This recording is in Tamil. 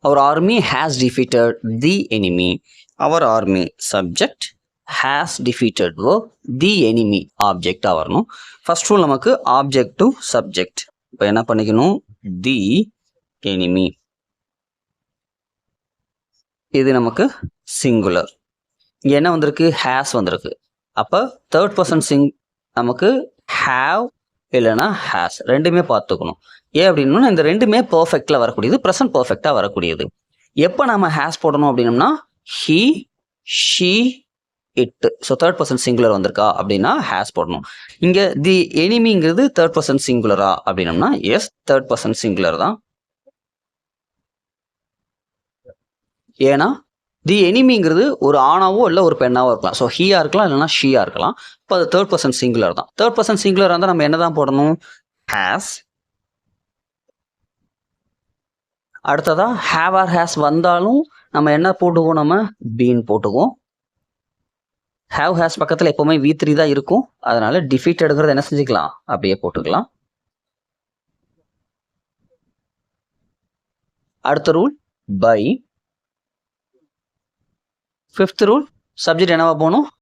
our army has defeated the enemy. Our army subject has defeated verb the enemy object வரணும். ஃபர்ஸ்ட் ரூல் நமக்கு ஆப்ஜெக்ட் டு சப்ஜெக்ட். இப்போ என்ன பண்ணிக்கணும், the enemy இது நமக்கு சிங்குலர். இங்க என்ன வந்திருக்கு, ஹேஸ் வந்திருக்கு. அப்போ தேர்ட் பர்சன் நமக்கு ஹாவ் இல்லைன்னா ஹேஸ் ரெண்டுமே பார்த்துக்கணும். ஏன் அப்படின்னா இந்த ரெண்டுமே பர்ஃபெக்டில் வரக்கூடியது, ப்ரெசன்ட் பர்ஃபெக்டாக வரக்கூடியது. எப்போ நம்ம ஹேஸ் போடணும் அப்படின்னம்னா he she it. So third person singular வந்திருக்கா அப்படின்னா ஹேஸ் போடணும். இங்கே தி எனிமிங்கிறது தேர்ட் பர்சன் சிங்குலரா அப்படின்னம்னா எஸ், தேர்ட் பர்சன் சிங்குலர் தான். ஏன்னா தி எனிமிங்கிறது ஒரு ஆணாவோ இல்லை ஒரு பெண்ணாவோ இருக்கலாம். ஸோ ஹீயா இருக்கலாம் இல்லைனா ஷீயா இருக்கலாம். இப்போ அது தேர்ட் பர்சன் சிங்குலர் தான். தேர்ட் பர்சன் சிங்குலராக இருந்தால் நம்ம என்ன தான் போடணும், ஹேஸ். அடுத்ததா ஹேவ் ஆர் ஹேஸ் வந்தாலும் நம்ம என்ன போட்டுக்குவோம், நம்ம பீன் போட்டுக்குவோம். ஹேவ் ஹேஸ் பக்கத்தில் எப்போவுமே V3 தான் இருக்கும். அதனால டிஃபீட் எடுக்கிறது என்ன செஞ்சுக்கலாம், அப்படியே போட்டுக்கலாம். அடுத்த ரூல் பை. ஃபிஃப்த் ரூல் சப்ஜெக்ட் என்னவா போகணும்,